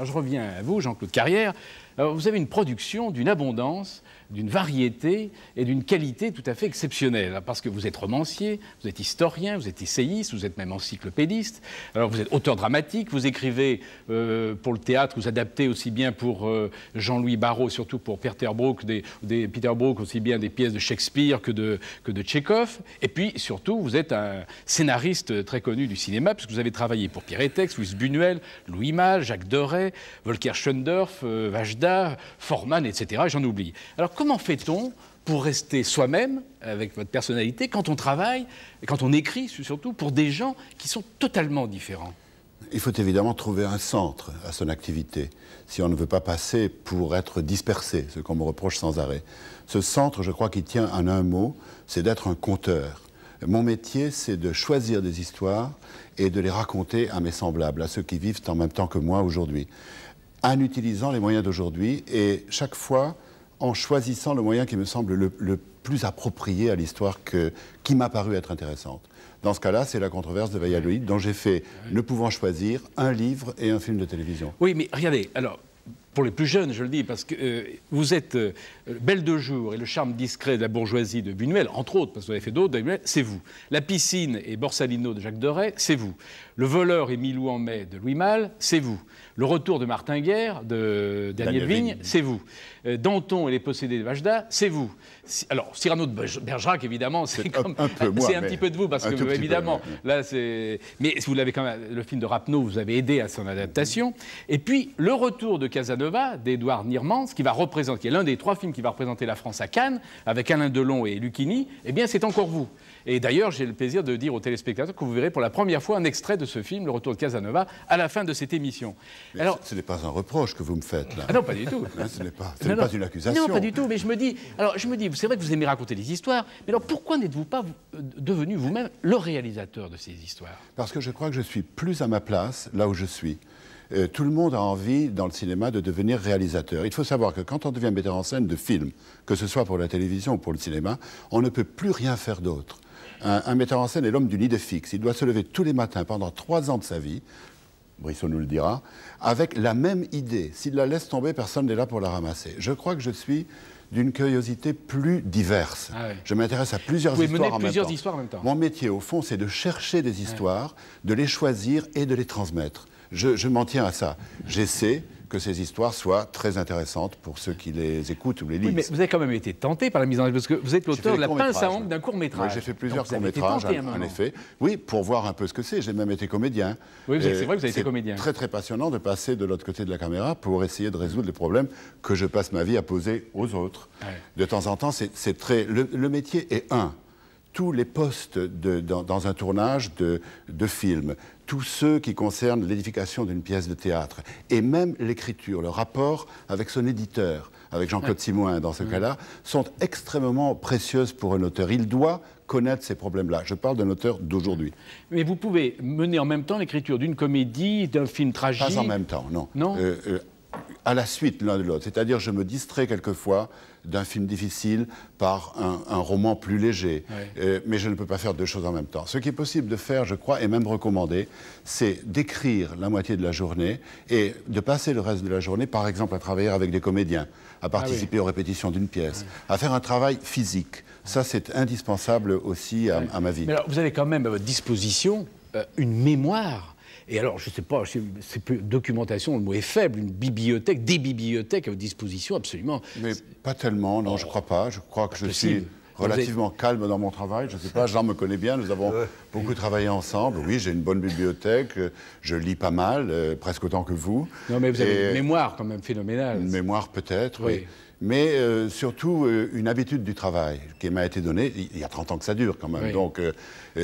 Alors je reviens à vous, Jean-Claude Carrière. Alors, vous avez une production d'une abondance, d'une variété et d'une qualité tout à fait exceptionnelle. Parce que vous êtes romancier, vous êtes historien, vous êtes essayiste, vous êtes même encyclopédiste. Alors vous êtes auteur dramatique, vous écrivez pour le théâtre, vous adaptez aussi bien pour Jean-Louis Barrault, surtout pour Peter Brook, Peter Brook, aussi bien des pièces de Shakespeare que de Tchekhov. Et puis surtout, vous êtes un scénariste très connu du cinéma, puisque vous avez travaillé pour Pierre Étex, Louis Buñuel, Louis Malle, Jacques Deray, Volker Schoendorf, Vajda, Forman, etc. Et j'en oublie. Alors comment fait-on pour rester soi-même, avec votre personnalité, quand on travaille, et quand on écrit surtout, pour des gens qui sont totalement différents? Il faut évidemment trouver un centre à son activité, si on ne veut pas passer pour être dispersé, ce qu'on me reproche sans arrêt. Ce centre, je crois qu'il tient en un mot, c'est d'être un conteur. Mon métier, c'est de choisir des histoires et de les raconter à mes semblables, à ceux qui vivent en même temps que moi aujourd'hui, en utilisant les moyens d'aujourd'hui et chaque fois en choisissant le moyen qui me semble le plus approprié à l'histoire qui m'a paru être intéressante. Dans ce cas-là, c'est la controverse de Valladolid, dont j'ai fait, ne pouvant choisir, un livre et un film de télévision. Oui, mais regardez, alors, pour les plus jeunes, je le dis, parce que vous êtes Belle de jour et le charme discret de la bourgeoisie de Buñuel, entre autres, parce que vous avez fait d'autres, c'est vous. La piscine et Borsalino de Jacques Deray, c'est vous. Le voleur et Milou en mai de Louis Malle, c'est vous. Le retour de Martin Guerre de Daniel Vigne, c'est vous. Danton et les possédés de Vajda, c'est vous. Alors, Cyrano de Bergerac, évidemment, c'est un petit peu de vous, parce que, évidemment, là, c'est... Mais vous l'avez quand même, le film de Rapneau, vous avez aidé à son adaptation. Et puis, le retour de Casanova, d'Édouard Niermans, qui va représenter, qui est l'un des 3 films qui va représenter la France à Cannes, avec Alain Delon et Lucchini, eh bien, c'est encore vous. Et d'ailleurs, j'ai le plaisir de dire aux téléspectateurs que vous verrez pour la première fois un extrait de ce film, Le Retour de Casanova, à la fin de cette émission. Mais alors, ce n'est pas un reproche que vous me faites, là. Ah non, pas du tout. Hein, ce n'est pas une accusation. Non, pas du tout, mais je me dis, c'est vrai que vous aimez raconter des histoires, mais alors pourquoi n'êtes-vous pas devenu vous-même le réalisateur de ces histoires? Parce que je crois que je suis plus à ma place là où je suis. Tout le monde a envie, dans le cinéma, de devenir réalisateur. Il faut savoir que quand on devient metteur en scène de films, que ce soit pour la télévision ou pour le cinéma, on ne peut plus rien faire d'autre. Un metteur en scène est l'homme d'une idée fixe. Il doit se lever tous les matins pendant 3 ans de sa vie, Brissot nous le dira, avec la même idée. S'il la laisse tomber, personne n'est là pour la ramasser. Je crois que je suis d'une curiosité plus diverse. Ah ouais. Je m'intéresse à plusieurs histoires en même temps. Mon métier, au fond, c'est de chercher des histoires, de les choisir et de les transmettre. Je m'en tiens à ça. J'essaie que ces histoires soient très intéressantes pour ceux qui les écoutent ou les lisent. Oui, mais vous avez quand même été tenté par la mise en œuvre, parce que vous êtes l'auteur de La pince à ongles d'un court-métrage. Oui, j'ai fait plusieurs courts-métrages, en effet. Oui, pour voir un peu ce que c'est. J'ai même été comédien. Oui, c'est vrai que vous avez été comédien. C'est très, très passionnant de passer de l'autre côté de la caméra pour essayer de résoudre les problèmes que je passe ma vie à poser aux autres. Ouais. De temps en temps, c'est très... Le métier est tous les postes dans un tournage de film, tous ceux qui concernent l'édification d'une pièce de théâtre, et même l'écriture, le rapport avec son éditeur, avec Jean-Claude Simouin dans ce cas-là, sont extrêmement précieuses pour un auteur. Il doit connaître ces problèmes-là. Je parle d'un auteur d'aujourd'hui. Mais vous pouvez mener en même temps l'écriture d'une comédie, d'un film tragique... Pas en même temps, non. Non à la suite l'un de l'autre. C'est-à-dire, je me distrais quelquefois d'un film difficile par un roman plus léger. Ouais. Mais je ne peux pas faire 2 choses en même temps. Ce qui est possible de faire, je crois, et même recommandé, c'est d'écrire la moitié de la journée et de passer le reste de la journée, par exemple, à travailler avec des comédiens, à participer aux répétitions d'une pièce, à faire un travail physique. Ça, c'est indispensable aussi à ma vie. Mais alors, vous avez quand même à votre disposition une mémoire. Et alors, je ne sais pas, c'est plus documentation, le mot est faible, une bibliothèque, des bibliothèques à votre disposition, absolument. Mais pas tellement, non, je ne crois pas. Je crois que je suis relativement calme dans mon travail. Je ne sais pas, Jean me connaît bien, nous avons beaucoup travaillé ensemble. Oui, j'ai une bonne bibliothèque, je lis pas mal, presque autant que vous. Non, mais vous avez une mémoire quand même phénoménale. Une mémoire peut-être, oui. Mais surtout une habitude du travail qui m'a été donnée. Il y a 30 ans que ça dure quand même. Oui. Donc,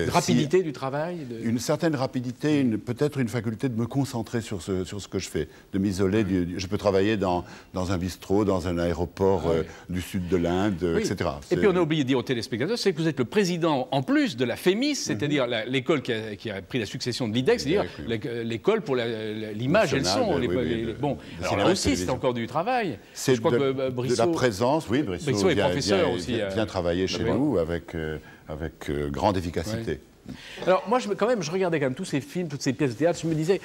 rapidité du travail Une certaine rapidité, peut-être une faculté de me concentrer sur ce que je fais, de m'isoler. Je peux travailler dans un bistrot, dans un aéroport du sud de l'Inde, etc. Et puis on a oublié de dire aux téléspectateurs, c'est que vous êtes le président en plus de la FEMIS, c'est-à-dire l'école qui a pris la succession de l'IDEX, c'est-à-dire l'école pour l'image et le son. Bon, alors là aussi c'est encore du travail. Je crois que de la présence, oui, Brissot est professeur aussi. Vient travailler chez nous avec grande efficacité. Alors moi, je regardais quand même tous ces films, toutes ces pièces de théâtre, je me disais,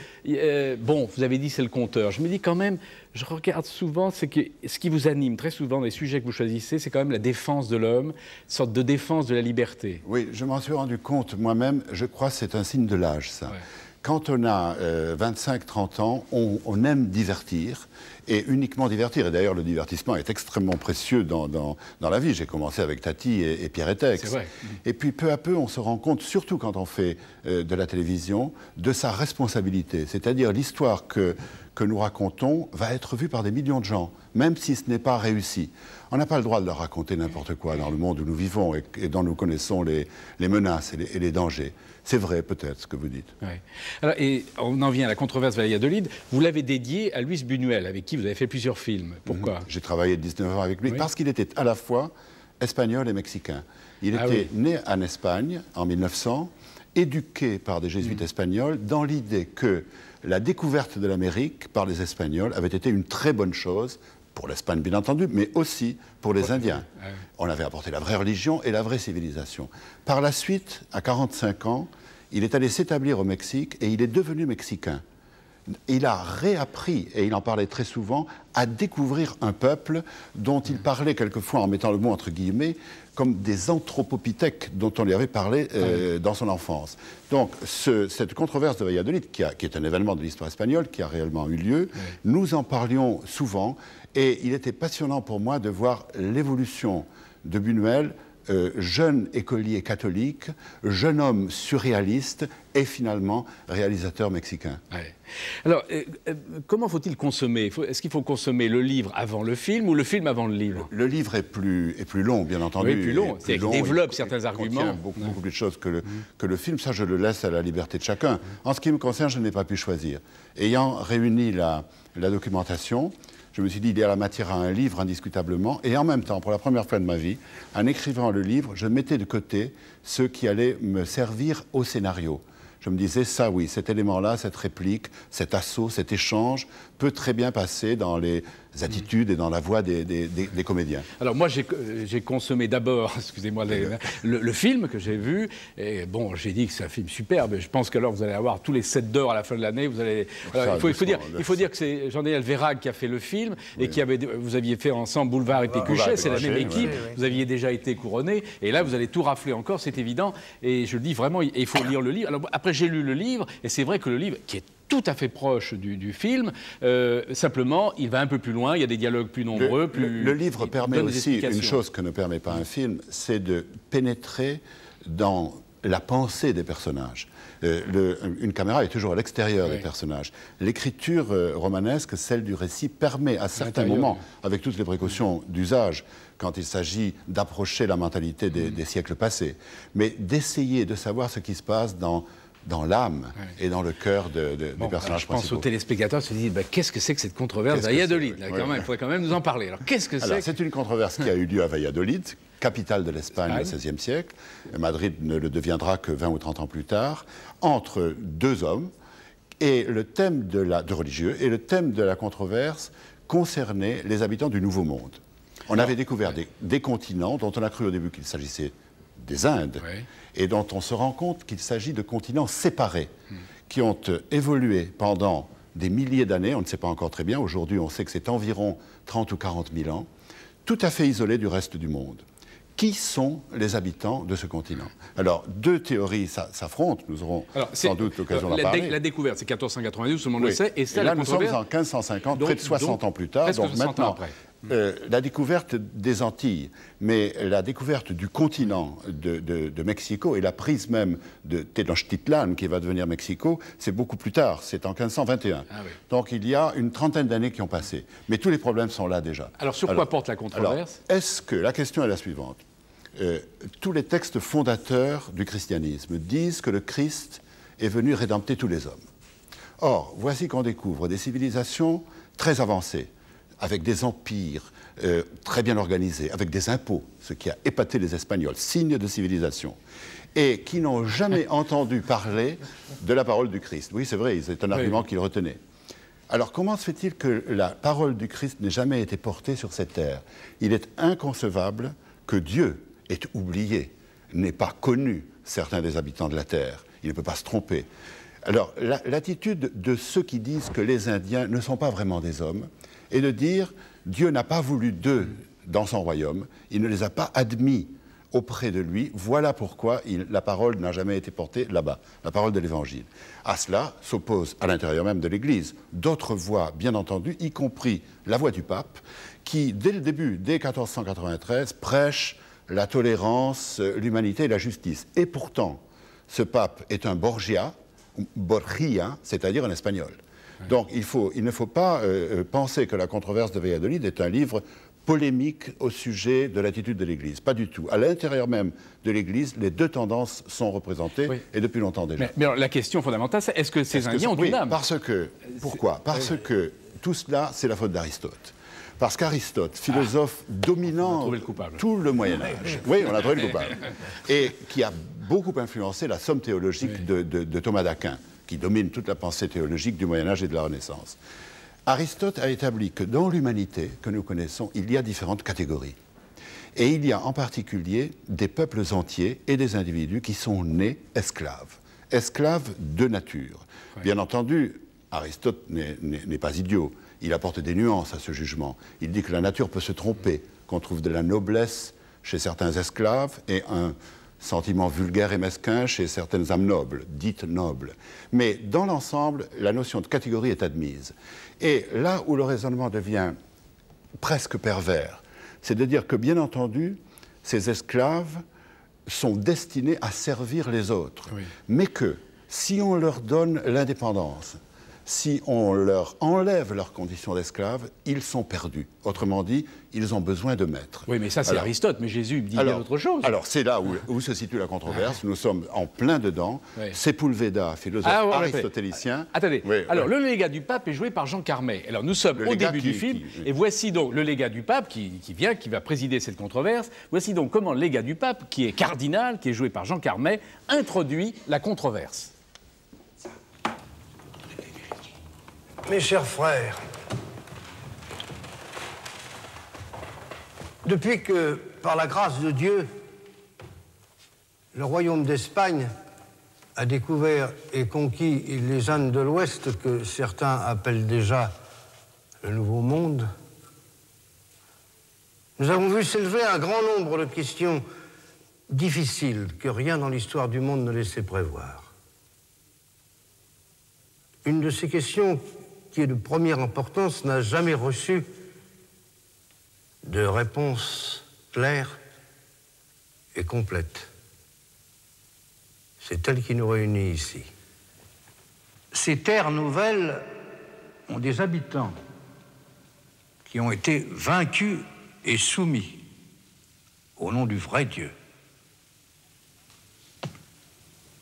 bon, vous avez dit c'est le conteur, je me dis quand même, je regarde souvent, c'est que ce qui vous anime très souvent dans les sujets que vous choisissez, c'est quand même la défense de l'homme, une sorte de défense de la liberté. Oui, je m'en suis rendu compte moi-même, je crois que c'est un signe de l'âge, ça. Ouais. Quand on a 25-30 ans, on aime divertir, et uniquement divertir. Et d'ailleurs, le divertissement est extrêmement précieux dans la vie. J'ai commencé avec Tati et Pierre et Tex. C'est vrai. Et puis, peu à peu, on se rend compte, surtout quand on fait de la télévision, de sa responsabilité. C'est-à-dire l'histoire que nous racontons va être vue par des millions de gens, même si ce n'est pas réussi. On n'a pas le droit de leur raconter n'importe quoi dans le monde où nous vivons et dont nous connaissons les menaces et les dangers. C'est vrai, peut-être, ce que vous dites. Ouais. Alors, et on en vient à la controverse Valladolid. Vous l'avez dédié à Luis Buñuel, avec qui vous avez fait plusieurs films. Pourquoi ? J'ai travaillé 19 ans avec lui, parce qu'il était à la fois espagnol et mexicain. Il était né en Espagne en 1900, éduqué par des jésuites espagnols, dans l'idée que la découverte de l'Amérique par les Espagnols avait été une très bonne chose, pour l'Espagne bien entendu, mais aussi pour les Indiens. On avait apporté la vraie religion et la vraie civilisation. Par la suite, à 45 ans, il est allé s'établir au Mexique et il est devenu mexicain. Il a réappris, et il en parlait très souvent, à découvrir un peuple dont il parlait quelquefois, en mettant le mot entre guillemets, comme des anthropopithèques dont on lui avait parlé dans son enfance. Donc, cette controverse de Valladolid, qui est un événement de l'histoire espagnole, qui a réellement eu lieu, nous en parlions souvent, et il était passionnant pour moi de voir l'évolution de Buñuel, jeune écolier catholique, jeune homme surréaliste et finalement réalisateur mexicain. Ouais. Alors, comment faut-il consommer ? Est-ce qu'il faut consommer le livre avant le film ou le film avant le livre ? Le livre est plus long, bien entendu. Oui, plus long. Il développe certains arguments. Il contient beaucoup plus de choses que le film. Ça, je le laisse à la liberté de chacun. En ce qui me concerne, je n'ai pas pu choisir. Ayant réuni la documentation, je me suis dit, il y a la matière à un livre, indiscutablement. Et en même temps, pour la première fois de ma vie, en écrivant le livre, je mettais de côté ceux qui allaient me servir au scénario. Je me disais, ça oui, cet élément-là, cette réplique, cet assaut, cet échange peut très bien passer dans les attitudes et dans la voix des comédiens. Alors moi, j'ai consommé d'abord, excusez-moi, le film que j'ai vu. Et bon, j'ai dit que c'est un film superbe. Je pense qu'alors vous allez avoir tous les 7 d'or à la fin de l'année. Vous allez. Alors, il faut dire que c'est Jean-Daniel Verhaeghe qui a fait le film et qui vous aviez fait ensemble Boulevard et Pécuchet. C'est la même équipe. Vous aviez déjà été couronné. Et là, vous allez tout rafler encore, c'est évident. Et je le dis vraiment, il faut lire le livre. Alors après, j'ai lu le livre et c'est vrai que le livre, qui est tout à fait proche du film, simplement, il va un peu plus loin, il y a des dialogues plus nombreux. Le livre permet aussi une chose que ne permet pas un film, c'est de pénétrer dans la pensée des personnages. Une caméra est toujours à l'extérieur des personnages. L'écriture romanesque, celle du récit, permet à certains moments, avec toutes les précautions d'usage, quand il s'agit d'approcher la mentalité des siècles passés, mais d'essayer de savoir ce qui se passe dans l'âme et dans le cœur des personnages principaux. Je pense aux téléspectateurs se disent qu'est-ce que c'est que cette controverse de Valladolid Il faudrait quand même nous en parler. Alors, qu'est-ce que c'est C'est une controverse qui a eu lieu à Valladolid, capitale de l'Espagne au XVIe siècle. Madrid ne le deviendra que 20 ou 30 ans plus tard, entre deux hommes, et le thème de religieux, et le thème de la controverse concernait les habitants du Nouveau Monde. On avait découvert des continents dont on a cru au début qu'il s'agissait des Indes, et dont on se rend compte qu'il s'agit de continents séparés, qui ont évolué pendant des milliers d'années, on ne sait pas encore très bien, aujourd'hui on sait que c'est environ 30 ou 40 000 ans, tout à fait isolés du reste du monde. Qui sont les habitants de ce continent? Alors, deux théories s'affrontent, nous aurons sans doute l'occasion d'en parler. La découverte, c'est 1492, tout le monde le sait, et là, nous sommes en 1550, près de 60 ans plus tard, donc maintenant, la découverte des Antilles, mais la découverte du continent de Mexico et la prise même de Tenochtitlan, qui va devenir Mexico, c'est beaucoup plus tard, c'est en 1521. Donc il y a une trentaine d'années qui ont passé. Mais tous les problèmes sont là déjà. Alors sur quoi porte la controverse? Est-ce que, la question est la suivante, tous les textes fondateurs du christianisme disent que le Christ est venu rédempter tous les hommes. Or, voici qu'on découvre des civilisations très avancées, avec des empires très bien organisés, avec des impôts, ce qui a épaté les Espagnols, signe de civilisation, et qui n'ont jamais entendu parler de la parole du Christ. Oui, c'est vrai, c'est un argument qu'ils retenaient. Alors, comment se fait-il que la parole du Christ n'ait jamais été portée sur cette terre? Il est inconcevable que Dieu ait oublié, n'ait pas connu certains des habitants de la Terre. Il ne peut pas se tromper. Alors, l'attitude de ceux qui disent que les Indiens ne sont pas vraiment des hommes est de dire Dieu n'a pas voulu d'eux dans son royaume, il ne les a pas admis auprès de lui, voilà pourquoi la parole n'a jamais été portée là-bas, la parole de l'Évangile. À cela s'opposent, à l'intérieur même de l'Église, d'autres voix, bien entendu, y compris la voix du pape, qui, dès le début, dès 1493, prêche la tolérance, l'humanité et la justice. Et pourtant, ce pape est un Borgia, c'est-à-dire un espagnol. Donc il ne faut pas penser que la controverse de Valladolid est un livre polémique au sujet de l'attitude de l'Église. Pas du tout. À l'intérieur même de l'Église, les deux tendances sont représentées, et depuis longtemps déjà. Mais alors, la question fondamentale, c'est est-ce que ces Indiens ont une âme? Parce que, pourquoi? Parce que tout cela, c'est la faute d'Aristote. Parce qu'Aristote, philosophe dominant tout le Moyen-Âge, oui, on a trouvé le coupable, et qui a beaucoup influencé la somme théologique de Thomas d'Aquin, qui domine toute la pensée théologique du Moyen-Âge et de la Renaissance. Aristote a établi que dans l'humanité que nous connaissons, il y a différentes catégories. Et il y a en particulier des peuples entiers et des individus qui sont nés esclaves, esclaves de nature. Bien entendu, Aristote n'est pas idiot. Il apporte des nuances à ce jugement. Il dit que la nature peut se tromper, qu'on trouve de la noblesse chez certains esclaves et un sentiment vulgaire et mesquin chez certaines âmes nobles, dites nobles. Mais dans l'ensemble, la notion de catégorie est admise. Et là où le raisonnement devient presque pervers, c'est de dire que, bien entendu, ces esclaves sont destinés à servir les autres, mais que si on leur donne l'indépendance, si on leur enlève leur condition d'esclaves, ils sont perdus. Autrement dit, ils ont besoin de maîtres. Oui, mais ça, c'est Aristote, mais Jésus dit bien autre chose. Alors, c'est là où se situe la controverse. Nous sommes en plein dedans. Sepulveda, philosophe aristotélicien. Attendez, alors le légat du pape est joué par Jean Carmet. Alors, nous sommes au début du film, et voici donc le légat du pape qui va présider cette controverse. Voici donc comment le légat du pape, qui est cardinal, qui est joué par Jean Carmet, introduit la controverse. Mes chers frères, depuis que, par la grâce de Dieu, le royaume d'Espagne a découvert et conquis les Indes de l'Ouest, que certains appellent déjà le Nouveau Monde, nous avons vu s'élever un grand nombre de questions difficiles que rien dans l'histoire du monde ne laissait prévoir. Une de ces questions qui est de première importance, n'a jamais reçu de réponse claire et complète. C'est elle qui nous réunit ici. Ces terres nouvelles ont des habitants qui ont été vaincus et soumis au nom du vrai Dieu.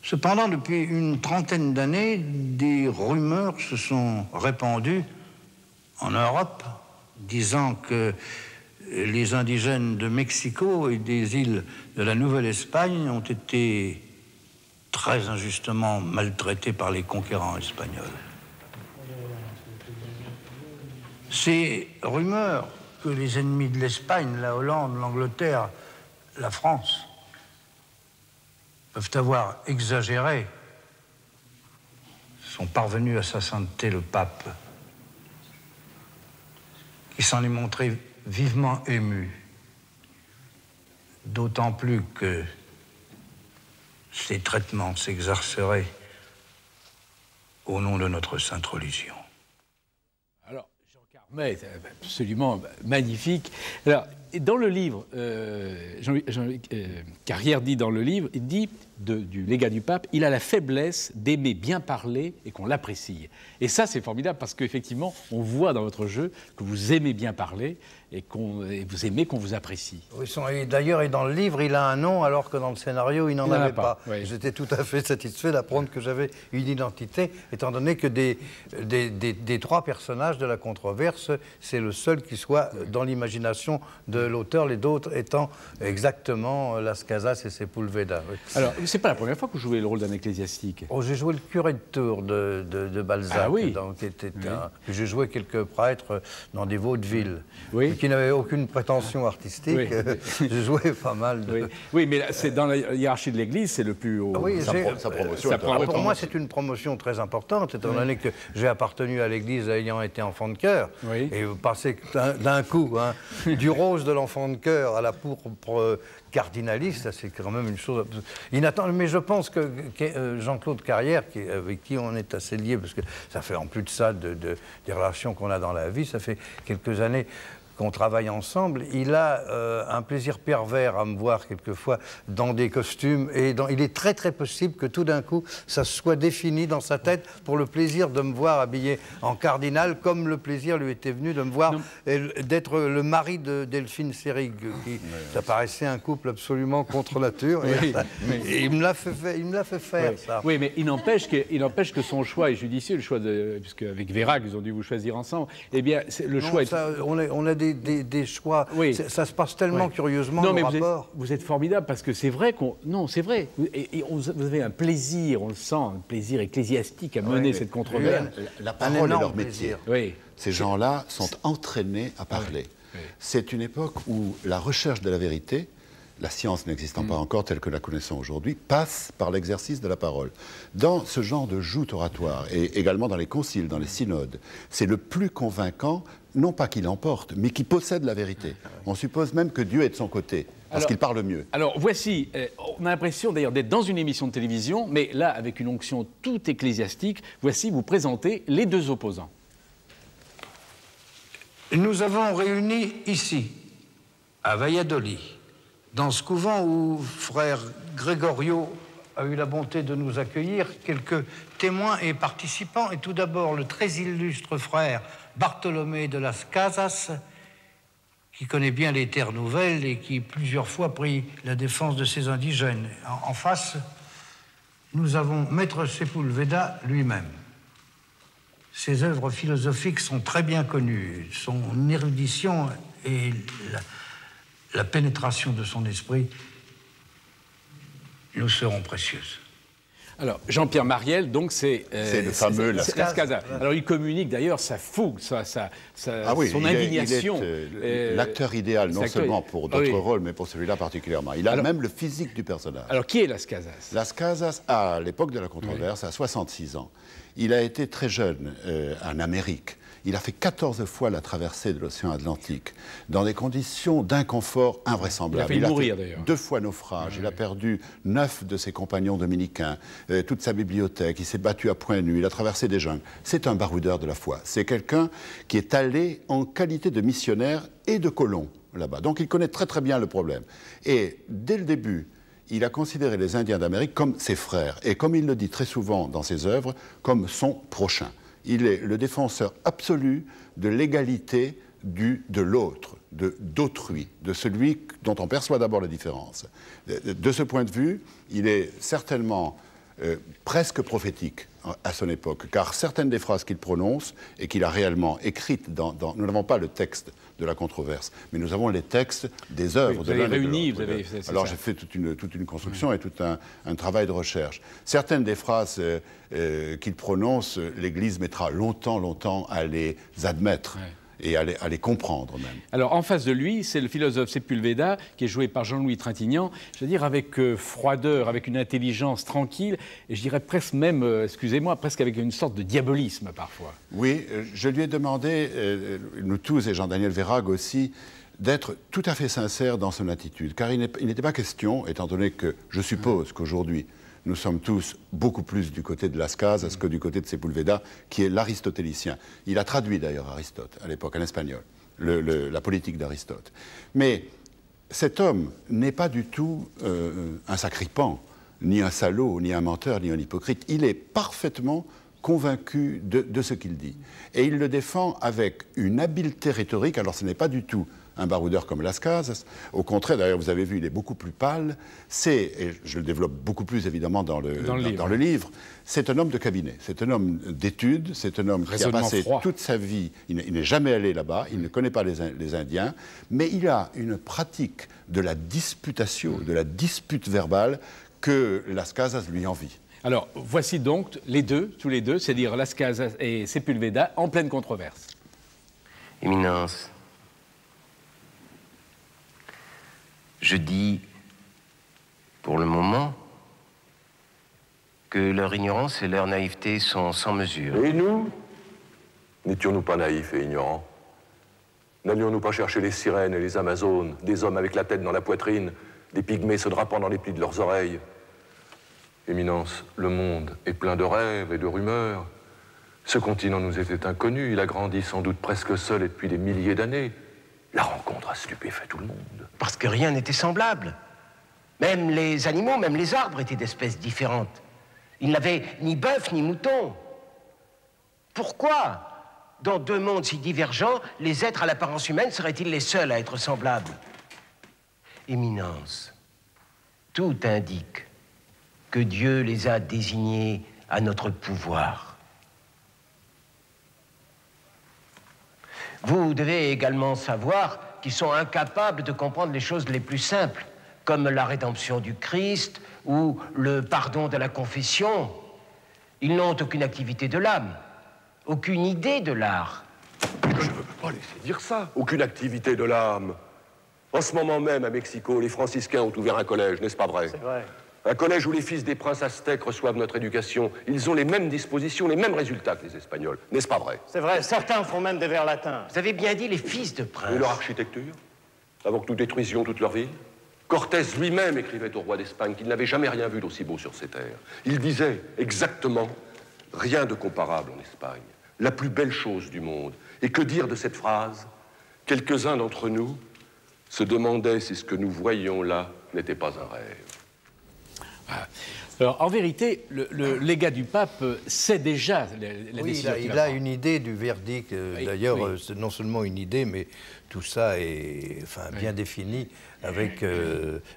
Cependant, depuis une trentaine d'années, des rumeurs se sont répandues en Europe, disant que les indigènes de Mexico et des îles de la Nouvelle-Espagne ont été très injustement maltraités par les conquérants espagnols. Ces rumeurs que les ennemis de l'Espagne, la Hollande, l'Angleterre, la France, peuvent avoir exagéré, sont parvenus à sa sainteté le pape, qui s'en est montré vivement ému, d'autant plus que ces traitements s'exerceraient au nom de notre sainte religion. Alors, Jean Carmet, c'est absolument magnifique. Alors, dans le livre, Carrière dit dans le livre, il dit du légat du pape, il a la faiblesse d'aimer bien parler et qu'on l'apprécie. Et ça, c'est formidable parce qu'effectivement, on voit dans votre jeu que vous aimez bien parler et vous aimez qu'on vous apprécie. Oui, d'ailleurs, et dans le livre, il a un nom alors que dans le scénario, il n'en avait pas. Oui. J'étais tout à fait satisfait d'apprendre que j'avais une identité, étant donné que des trois personnages de la controverse, c'est le seul qui soit dans l'imagination de l'auteur, les autres étant exactement Las Casas et Sepulveda. Oui. Alors, c'est pas la première fois que vous jouez le rôle d'un ecclésiastique. Oh, j'ai joué le curé de Tours de Balzac. Ah oui. Donc, j'ai joué quelques prêtres dans des vaudevilles, oui. qui n'avaient aucune prétention artistique. Oui. J'ai joué pas mal de... Oui, mais c'est dans la hiérarchie de l'Église, c'est le plus haut. Oui, sa promotion. Pour moi, c'est une promotion très importante, étant donné que j'ai appartenu à l'Église ayant été enfant de chœur. Oui. Et vous passez d'un coup, hein, du rose de l'enfant de chœur à la pourpre cardinaliste, c'est quand même une chose inattendue. Mais je pense que Jean-Claude Carrière, avec qui on est assez liés, parce que ça fait en plus de ça des relations qu'on a dans la vie, ça fait quelques années qu'on travaille ensemble, il a un plaisir pervers à me voir quelquefois dans des costumes, et il est très très possible que tout d'un coup ça soit défini dans sa tête pour le plaisir de me voir habillé en cardinal, comme le plaisir lui était venu de me voir d'être le mari de Delphine Seyrig, qui ça paraissait un couple absolument contre nature, et il me l'a fait faire, ça. Oui, mais il n'empêche que son choix est judicieux, le choix puisque avec Vérac, ils ont dû vous choisir ensemble, eh bien le choix est... On a des choix. Oui. Ça se passe tellement curieusement, non, mais vous êtes formidable, parce que c'est vrai qu'on... Non, c'est vrai. Et vous avez un plaisir, on le sent, un plaisir ecclésiastique à mener cette controverse. La parole est leur métier. Oui. Ces gens-là sont entraînés à parler. Oui. C'est une époque où la recherche de la vérité, la science n'existant pas encore telle que la connaissons aujourd'hui, passe par l'exercice de la parole. Dans ce genre de joute oratoire, et également dans les conciles, dans les synodes, c'est le plus convaincant, non pas qu'il emporte, mais qui possède la vérité. On suppose même que Dieu est de son côté, parce qu'il parle mieux. Alors voici, on a l'impression d'ailleurs d'être dans une émission de télévision, mais là, avec une onction tout ecclésiastique, voici vous présentez les deux opposants. Nous avons réuni ici, à Valladolid, dans ce couvent où frère Gregorio a eu la bonté de nous accueillir, quelques témoins et participants, et tout d'abord le très illustre frère Bartholomé de las Casas, qui connaît bien les terres nouvelles et qui plusieurs fois prit la défense de ces indigènes. En face, nous avons Maître Sepúlveda lui-même. Ses œuvres philosophiques sont très bien connues, son érudition et la pénétration de son esprit nous seront précieuses. Alors, Jean-Pierre Mariel, donc, c'est le fameux Las Casas. Alors, il communique d'ailleurs sa fougue, son indignation. Il est l'acteur idéal, non seulement pour d'autres rôles, mais pour celui-là particulièrement. Il a même le physique du personnage. Alors, qui est Las Casas? Las Casas, à l'époque de la controverse, a 66 ans. Il a été très jeune en Amérique. Il a fait 14 fois la traversée de l'océan Atlantique, dans des conditions d'inconfort invraisemblables. Il a mourir, d'ailleurs. 2 fois naufrage, il a perdu 9 de ses compagnons dominicains, toute sa bibliothèque, il s'est battu à poings nus, il a traversé des jungles. C'est un baroudeur de la foi. C'est quelqu'un qui est allé en qualité de missionnaire et de colon là-bas. Donc il connaît très très bien le problème. Et dès le début, il a considéré les Indiens d'Amérique comme ses frères, et comme il le dit très souvent dans ses œuvres, comme son prochain. Il est le défenseur absolu de l'égalité de l'autre, d'autrui, de celui dont on perçoit d'abord la différence. De ce point de vue, il est certainement presque prophétique à son époque, car certaines des phrases qu'il prononce et qu'il a réellement écrites nous n'avons pas le texte de la controverse, mais nous avons les textes des œuvres de l'un et de l'autre. Alors j'ai fait toute une construction et tout un travail de recherche. Certaines des phrases qu'il prononce, l'Église mettra longtemps à les admettre. Et à les comprendre même. Alors en face de lui, c'est le philosophe Sepúlveda, qui est joué par Jean-Louis Trintignant, je veux dire avec froideur, avec une intelligence tranquille, et je dirais presque même, excusez-moi, presque avec une sorte de diabolisme parfois. Oui, je lui ai demandé, nous tous et Jean-Daniel Vérac aussi, d'être tout à fait sincère dans son attitude, car il n'était pas question, étant donné que je suppose qu'aujourd'hui, nous sommes tous beaucoup plus du côté de Las Casas que du côté de Sepúlveda, qui est l'aristotélicien. Il a traduit d'ailleurs Aristote, à l'époque, en espagnol, la politique d'Aristote. Mais cet homme n'est pas du tout un sacripan, ni un salaud, ni un menteur, ni un hypocrite. Il est parfaitement convaincu de ce qu'il dit. Et il le défend avec une habileté rhétorique. Alors ce n'est pas du tout un baroudeur comme Las Casas. Au contraire, d'ailleurs, vous avez vu, il est beaucoup plus pâle. Et je le développe beaucoup plus évidemment dans le livre, c'est un homme de cabinet, c'est un homme d'études, c'est un homme qui a passé toute sa vie, il n'est jamais allé là-bas, il ne connaît pas les Indiens, mais il a une pratique de la disputatio, de la dispute verbale, que Las Casas lui envie. Alors, voici donc les deux, tous les deux, c'est-à-dire Las Casas et Sepúlveda, en pleine controverse. Éminence, je dis, pour le moment, que leur ignorance et leur naïveté sont sans mesure. Et nous, n'étions-nous pas naïfs et ignorants? N'allions-nous pas chercher les sirènes et les amazones, des hommes avec la tête dans la poitrine, des pygmées se drapant dans les plis de leurs oreilles? Éminence, le monde est plein de rêves et de rumeurs. Ce continent nous était inconnu, il a grandi sans doute presque seul et depuis des milliers d'années. La rencontre a stupéfait tout le monde. Parce que rien n'était semblable. Même les animaux, même les arbres étaient d'espèces différentes. Ils n'avaient ni bœuf ni mouton. Pourquoi, dans deux mondes si divergents, les êtres à l'apparence humaine seraient-ils les seuls à être semblables? Éminence, tout indique que Dieu les a désignés à notre pouvoir. Vous devez également savoir qu'ils sont incapables de comprendre les choses les plus simples, comme la rédemption du Christ ou le pardon de la confession. Ils n'ont aucune activité de l'âme, aucune idée de l'art. Je ne peux pas laisser dire ça. Aucune activité de l'âme. En ce moment même, à Mexico, les franciscains ont ouvert un collège, n'est-ce pas vrai? C'est vrai. Un collège où les fils des princes aztèques reçoivent notre éducation. Ils ont les mêmes dispositions, les mêmes résultats que les Espagnols, n'est-ce pas vrai? C'est vrai, certains font même des vers latins. Vous avez bien dit les fils de princes. Et leur architecture? Avant que nous détruisions toute leur ville? Cortés lui-même écrivait au roi d'Espagne qu'il n'avait jamais rien vu d'aussi beau sur ces terres. Il disait exactement « Rien de comparable en Espagne, la plus belle chose du monde ». Et que dire de cette phrase? Quelques-uns d'entre nous se demandaient si ce que nous voyions là n'était pas un rêve. Alors, en vérité, le légat du pape sait déjà la Oui, décision qu'il il a une idée du verdict. Oui, D'ailleurs, oui. c'est non seulement une idée, mais tout ça est bien défini avec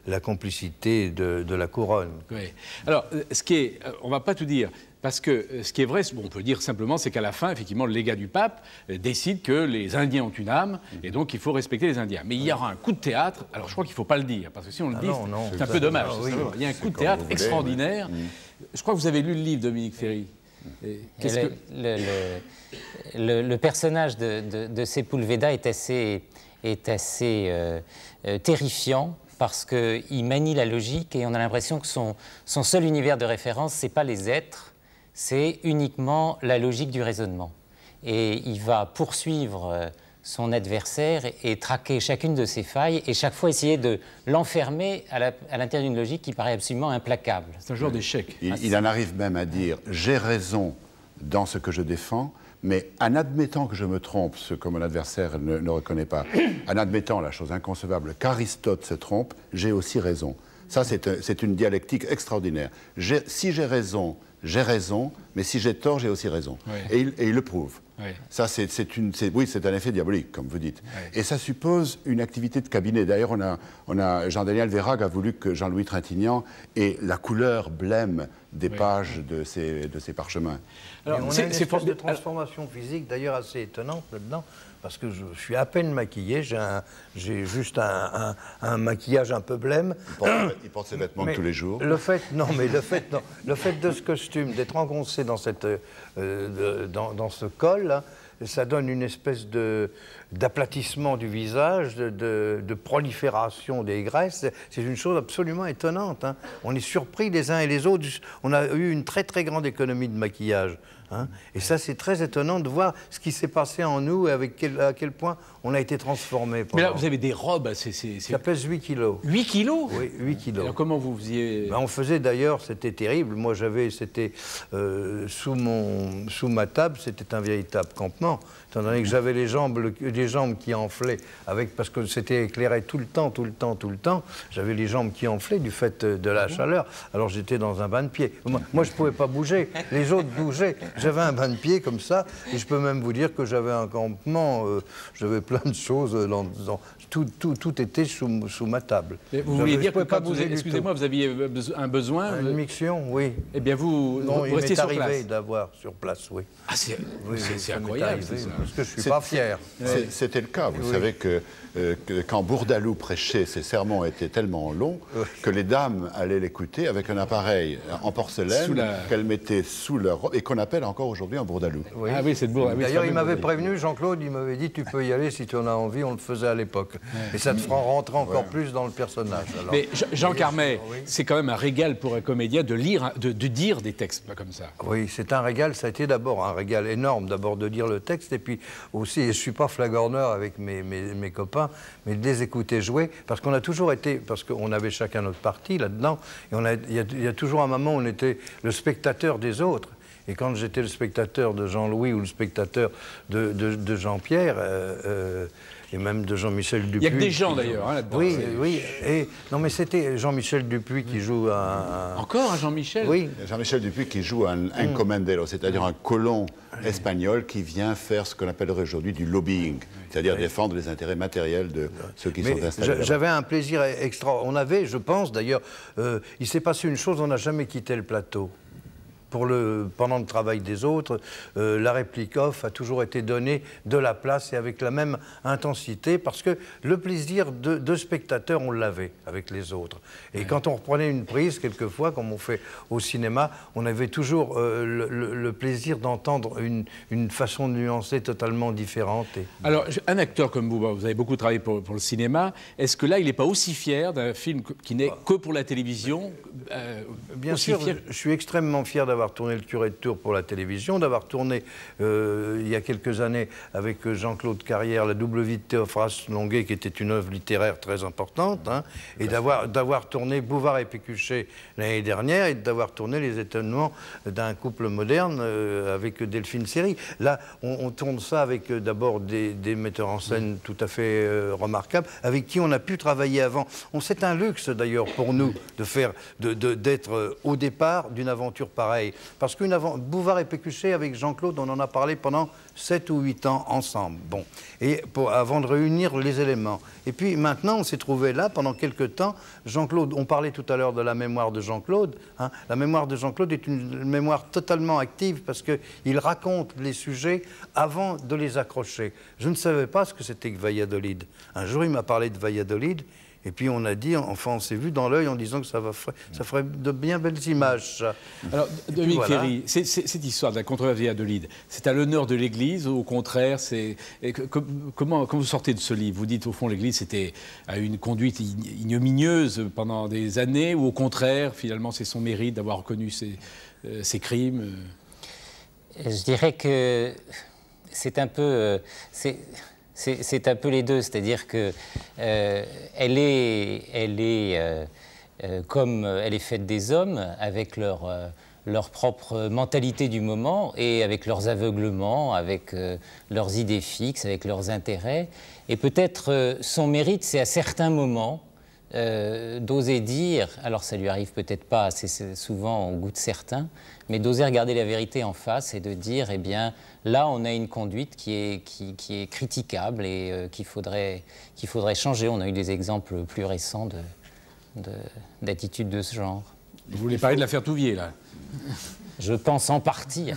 la complicité de la couronne. Oui. Alors, on ne va pas tout dire, parce que ce qui est vrai, on peut dire simplement, c'est qu'à la fin, effectivement, le légat du pape décide que les Indiens ont une âme, et donc il faut respecter les Indiens. Mais il y aura un coup de théâtre, alors je crois qu'il ne faut pas le dire, parce que si on le dit, c'est un peu dommage. Ah, oui. Il y a un coup de théâtre extraordinaire. Je crois que vous avez lu le livre, Dominique Ferry. Le personnage de Sepúlveda est assez terrifiant parce qu'il manie la logique et on a l'impression que son seul univers de référence, ce n'est pas les êtres, c'est uniquement la logique du raisonnement. Et il va poursuivre son adversaire et traquer chacune de ses failles et chaque fois essayer de l'enfermer à l'intérieur d'une logique qui paraît absolument implacable. C'est un genre d'échec. Il en arrive même à dire « j'ai raison dans ce que je défends », mais en admettant que je me trompe, ce que mon adversaire ne reconnaît pas, en admettant la chose inconcevable qu'Aristote se trompe, j'ai aussi raison. Ça, c'est une dialectique extraordinaire. Si j'ai raison, mais si j'ai tort, j'ai aussi raison. Oui. Et il le prouve. Oui. Ça, c'est un effet diabolique, comme vous dites. Oui. Et ça suppose une activité de cabinet. D'ailleurs, Jean-Daniel Vérag a voulu que Jean-Louis Trintignant ait la couleur blême des pages de ces parchemins. Alors, on a une espèce de transformation physique, d'ailleurs, assez étonnante là-dedans, parce que je suis à peine maquillé, j'ai juste un maquillage un peu blême. Il porte ses vêtements de tous les jours. Le fait de ce costume, d'être engoncé dans ce col, là, ça donne une espèce d'aplatissement du visage, de prolifération des graisses. C'est une chose absolument étonnante. Hein. On est surpris les uns et les autres. On a eu une très très grande économie de maquillage. Hein. Et ça, c'est très étonnant de voir ce qui s'est passé en nous et à quel point on a été transformé. Mais là, vous avez des robes, ça pèse 8 kilos. 8 kilos? Oui, 8 kilos. Alors comment vous faisiez? On faisait d'ailleurs, c'était terrible. Moi, c'était sous ma table, c'était un véritable campement. Étant donné que j'avais les jambes qui enflaient, parce que c'était éclairé tout le temps, j'avais les jambes qui enflaient du fait de la chaleur. Alors j'étais dans un bain de pied. Moi je ne pouvais pas bouger. Les autres bougeaient. J'avais un bain de pied comme ça, et je peux même vous dire que j'avais un campement, j'avais plein de choses tout était sous ma table. Mais vous vouliez dire que pas quand vous, excusez-moi, vous aviez un besoin... Une miction, oui. Eh bien, vous restez sur place. Il m'est arrivé d'avoir sur place, oui. Ah, c'est ça incroyable, m'est arrivé, ça. parce que je ne suis pas fier. C'était le cas. Vous savez que quand Bourdaloue prêchait, ses sermons étaient tellement longs que les dames allaient l'écouter avec un appareil en porcelaine qu'elles mettaient sous leur robe et qu'on appelle encore aujourd'hui un Bourdaloue. Oui. Ah oui, c'est de Bourdaloue. D'ailleurs, il m'avait prévenu, Jean-Claude, il m'avait dit tu peux y aller si tu en as envie, on le faisait à l'époque. Et ça te fera rentrer encore plus dans le personnage. Alors. Mais Jean Carmet, c'est quand même un régal pour un comédien de lire, de dire des textes pas comme ça. Oui, c'est un régal. Ça a été d'abord un régal énorme, d'abord de lire le texte, et puis aussi, et je ne suis pas flagorneur avec mes copains, mais de les écouter jouer, parce qu'on a toujours été, parce qu'on avait chacun notre partie là-dedans, et il y a toujours un moment où on était le spectateur des autres. Et quand j'étais le spectateur de Jean-Louis ou le spectateur de Jean-Pierre, et même de Jean-Michel Dupuis... Il n'y a que des gens d'ailleurs là-dedans. Oui, oui. Et, non, mais c'était Jean-Michel Dupuis qui joue Encore un Jean-Michel? Oui. Jean-Michel Dupuis qui joue un encomendero, c'est-à-dire un colon espagnol qui vient faire ce qu'on appellerait aujourd'hui du lobbying, c'est-à-dire défendre les intérêts matériels de ceux qui sont installés. J'avais un plaisir extra. On avait, je pense d'ailleurs, il s'est passé une chose, on n'a jamais quitté le plateau. Pendant le travail des autres, la réplique off a toujours été donnée de la place et avec la même intensité, parce que le plaisir de spectateur, on l'avait avec les autres. Et quand on reprenait une prise, quelquefois, comme on fait au cinéma, on avait toujours le plaisir d'entendre une façon de nuancer totalement différente. Alors, un acteur comme vous avez beaucoup travaillé pour le cinéma, est-ce que là, il n'est pas aussi fier d'un film qui n'est que pour la télévision? Bien sûr, je suis extrêmement fier d'avoir tourné Le Curé de Tours pour la télévision, d'avoir tourné il y a quelques années avec Jean-Claude Carrière La double vie de Théophraste Longuet, qui était une œuvre littéraire très importante, hein, et d'avoir tourné Bouvard et Pécuchet l'année dernière, et d'avoir tourné Les étonnements d'un couple moderne avec Delphine Seyrig. Là, on tourne ça avec d'abord des metteurs en scène tout à fait remarquables, avec qui on a pu travailler avant. C'est un luxe d'ailleurs pour nous d'être au départ d'une aventure pareille. Parce que Bouvard et Pécuchet, avec Jean-Claude, on en a parlé pendant 7 ou 8 ans ensemble. Bon. Et avant de réunir les éléments. Et puis maintenant, on s'est trouvé là pendant quelques temps. Jean-Claude, on parlait tout à l'heure de la mémoire de Jean-Claude. Hein. La mémoire de Jean-Claude est une mémoire totalement active parce qu'il raconte les sujets avant de les accrocher. Je ne savais pas ce que c'était que Valladolid. Un jour, il m'a parlé de Valladolid. Et puis on a dit, enfin on s'est vu dans l'œil en disant que ça ferait de bien belles images. Ça. Alors, Dominique Ferry, cette histoire de la controverse de Valladolid, c'est à l'honneur de l'Église ou au contraire, comment vous sortez de ce livre? Vous dites au fond l'Église c'était à une conduite ignominieuse pendant des années ou au contraire, finalement c'est son mérite d'avoir reconnu ses crimes? Je dirais que c'est un peu... C'est un peu les deux, c'est-à-dire que elle est comme elle est faite des hommes, avec leur propre mentalité du moment et avec leurs aveuglements, avec leurs idées fixes, avec leurs intérêts. Et peut-être son mérite, c'est à certains moments d'oser dire, alors ça lui arrive peut-être pas assez souvent au goût de certains, mais d'oser regarder la vérité en face et de dire, eh bien, là, on a une conduite qui est critiquable et qu'il faudrait changer. On a eu des exemples plus récents d'attitudes de ce genre. Vous voulez parler de l'affaire Touvier, là? Je pense en partie.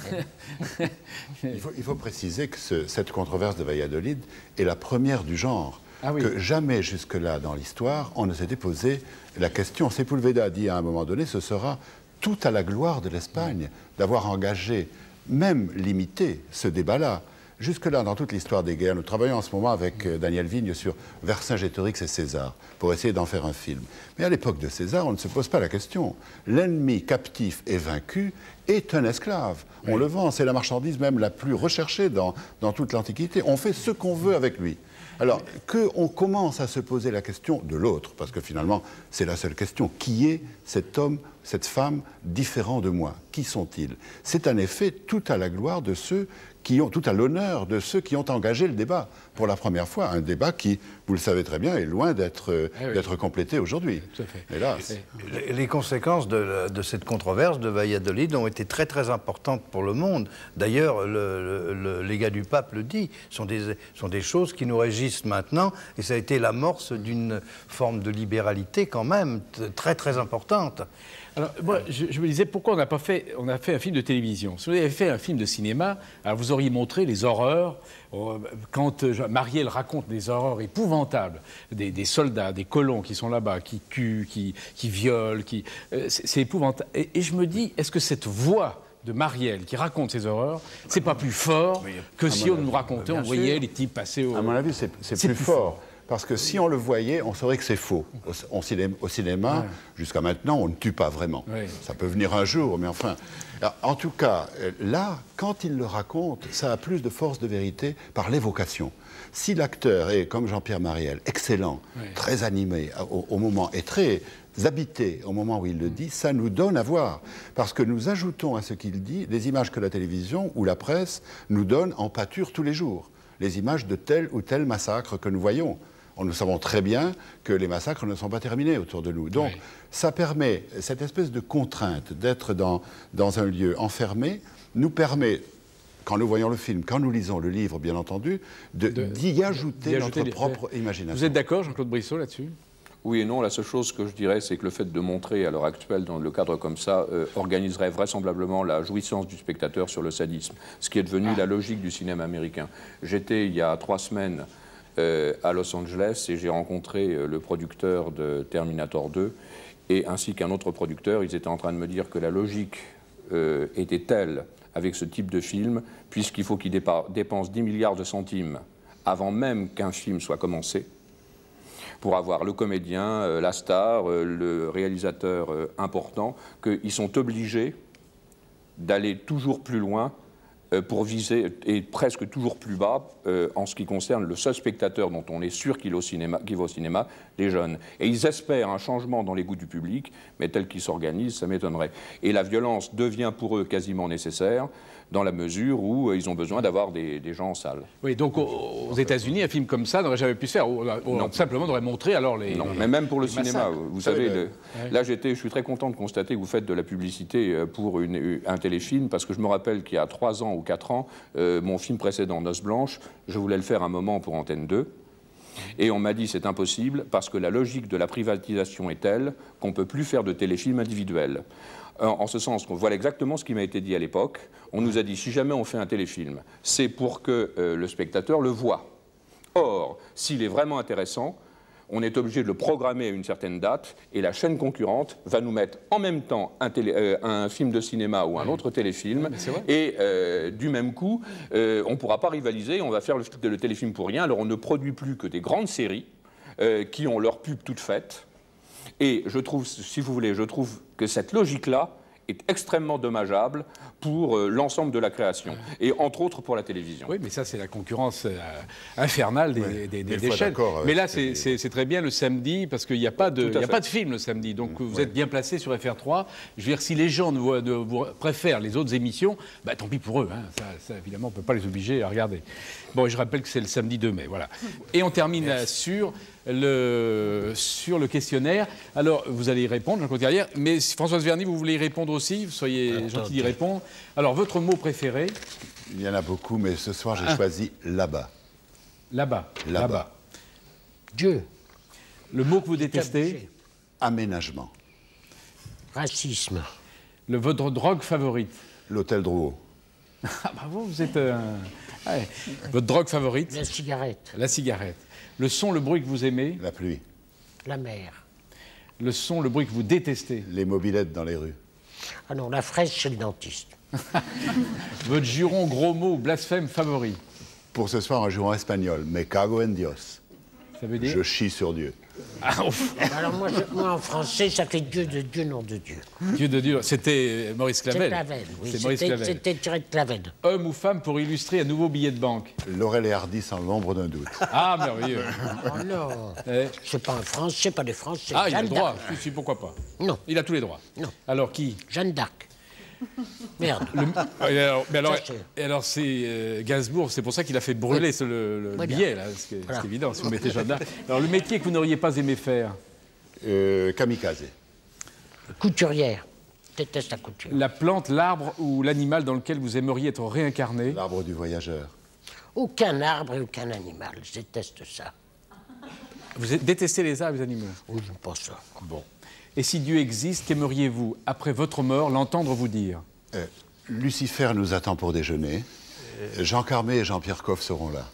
Il faut préciser que cette controverse de Valladolid est la première du genre. Ah oui. Que jamais jusque-là dans l'histoire, on ne s'était posé la question. Sepúlveda a dit à un moment donné, ce sera tout à la gloire de l'Espagne d'avoir engagé, même limité, ce débat-là. Jusque-là, dans toute l'histoire des guerres, nous travaillons en ce moment avec Daniel Vigne sur Vercingétorix et César, pour essayer d'en faire un film. Mais à l'époque de César, on ne se pose pas la question. L'ennemi captif et vaincu est un esclave. Oui. On le vend, c'est la marchandise même la plus recherchée dans toute l'Antiquité. On fait ce qu'on veut avec lui. Alors, qu'on commence à se poser la question de l'autre, parce que finalement, c'est la seule question. Qui est cet homme, cette femme différent de moi? Qui sont-ils? C'est en effet tout à la gloire de ceux qui ont tout à l'honneur de ceux qui ont engagé le débat pour la première fois. Un débat qui, vous le savez très bien, est loin d'être complété aujourd'hui. Hélas. Les conséquences de cette controverse de Valladolid ont été très très importantes pour le monde. D'ailleurs, le légat du pape le dit, sont des choses qui nous régissent maintenant, et ça a été l'amorce d'une forme de libéralité quand même très très importante. Alors, moi, je me disais, pourquoi on a fait un film de télévision? Si vous avez fait un film de cinéma, alors vous auriez montré les horreurs. Quand Marielle raconte des horreurs épouvantables, des soldats, des colons qui sont là-bas, qui tuent, qui violent, c'est épouvantable. Et je me dis, est-ce que cette voix de Marielle qui raconte ces horreurs, c'est pas plus fort que si on nous racontait, on voyait les types passer au... À mon avis, c'est plus fort. Parce que si on le voyait, on saurait que c'est faux. Au cinéma, jusqu'à maintenant, on ne tue pas vraiment. Ça peut venir un jour, mais enfin... Alors, en tout cas, là, quand il le raconte, ça a plus de force de vérité par l'évocation. Si l'acteur est, comme Jean-Pierre Marielle, excellent, très animé au moment, et très habité au moment où il le dit, ça nous donne à voir. Parce que nous ajoutons à ce qu'il dit des images que la télévision ou la presse nous donne en pâture tous les jours. Les images de tel ou tel massacre que nous voyons. Nous savons très bien que les massacres ne sont pas terminés autour de nous. Donc, ça permet, cette espèce de contrainte d'être dans un lieu enfermé, nous permet, quand nous voyons le film, quand nous lisons le livre, bien entendu, d'y ajouter notre propre imagination. Vous êtes d'accord, Jean-Claude Brissot, là-dessus? Oui et non. La seule chose que je dirais, c'est que le fait de montrer, à l'heure actuelle, dans le cadre comme ça, organiserait vraisemblablement la jouissance du spectateur sur le sadisme, ce qui est devenu la logique du cinéma américain. J'étais, il y a 3 semaines, à Los Angeles, et j'ai rencontré le producteur de Terminator 2 et ainsi qu'un autre producteur. Ils étaient en train de me dire que la logique était telle avec ce type de film, puisqu'il faut qu'ils dépensent 10 milliards de centimes avant même qu'un film soit commencé, pour avoir le comédien, la star, le réalisateur important, qu'ils sont obligés d'aller toujours plus loin pour viser, et presque toujours plus bas, en ce qui concerne le seul spectateur dont on est sûr qu'il va au cinéma, les jeunes. Et ils espèrent un changement dans les goûts du public, mais tel qu'il s'organise, ça m'étonnerait. Et la violence devient pour eux quasiment nécessaire, dans la mesure où ils ont besoin d'avoir des gens en salle. Oui, donc aux États-Unis, un film comme ça n'aurait jamais pu se faire. Non. Simplement, on aurait montré alors les... Non, mais même pour le cinéma, vous savez, là je suis très content de constater que vous faites de la publicité pour un téléfilm, parce que je me rappelle qu'il y a 3 ans ou 4 ans, mon film précédent, Noces Blanches, je voulais le faire un moment pour Antenne 2. Et on m'a dit c'est impossible parce que la logique de la privatisation est telle qu'on ne peut plus faire de téléfilms individuels. En ce sens qu'on voit exactement ce qui m'a été dit à l'époque. On nous a dit si jamais on fait un téléfilm, c'est pour que le spectateur le voie. Or, s'il est vraiment intéressant, on est obligé de le programmer à une certaine date et la chaîne concurrente va nous mettre en même temps un film de cinéma ou un autre téléfilm et du même coup, on ne pourra pas rivaliser, on va faire le téléfilm pour rien. Alors on ne produit plus que des grandes séries qui ont leur pub toute faite et je trouve, si vous voulez, je trouve que cette logique-là est extrêmement dommageable pour l'ensemble de la création, et entre autres pour la télévision. Oui, mais ça, c'est la concurrence infernale des chaînes. Mais là, c'est très bien le samedi, parce qu'il n'y a pas de film le samedi, donc vous êtes bien placé sur FR3. Je veux dire, si les gens vous préfèrent les autres émissions, bah, tant pis pour eux, hein. Ça, évidemment, on ne peut pas les obliger à regarder. Bon, et je rappelle que c'est le samedi 2 mai, voilà. Et on termine sur le questionnaire. Alors, vous allez y répondre, Jean-Claude Carrière, mais Françoise Verny, vous voulez y répondre aussi, vous soyez gentil d'y répondre. Alors, votre mot préféré? Il y en a beaucoup, mais ce soir, j'ai choisi là-bas. Là-bas. Là-bas. Dieu. Le mot que vous détestez? Aménagement. Racisme. Votre drogue favorite? L'hôtel Drouot. Ah, bravo, vous êtes... Ouais. Votre drogue favorite? La cigarette. La cigarette. Le son, le bruit que vous aimez? La pluie. La mer. Le son, le bruit que vous détestez? Les mobylettes dans les rues. Ah non, la fraise chez le dentiste. Votre juron, gros mot ou blasphème favori? Pour ce soir, un juron espagnol. Me cago en Dios. Ça veut dire? Je chie sur Dieu. Ah, alors moi, en français, ça fait Dieu de Dieu, nom de Dieu. Dieu de Dieu. C'était Maurice Clavel. C'est Clavel, oui. C'était tiré de Clavel. Homme ou femme pour illustrer un nouveau billet de banque? Laurel et Hardy sans l'ombre d'un doute. Ah, merveilleux. Oh non, c'est pas un français, pas des Français. Ah, il a le droit. Si, pourquoi pas? Non. Il a tous les droits. Non. Alors qui? Jeanne d'Arc. Merde. Et alors c'est Gainsbourg, c'est pour ça qu'il a fait brûler le billet, là, c'est évident, si vous mettez Jeanne d'Arc. Alors le métier que vous n'auriez pas aimé faire? Kamikaze. Couturière. Je déteste la couture. La plante, l'arbre ou l'animal dans lequel vous aimeriez être réincarné? L'arbre du voyageur. Aucun arbre et aucun animal. Je déteste ça. Vous détestez les arbres et les animaux? Oui, j'aime pas ça. Bon. Et si Dieu existe, qu'aimeriez-vous, après votre mort, l'entendre vous dire? Lucifer nous attend pour déjeuner. Jean Carmé et Jean-Pierre Coff seront là.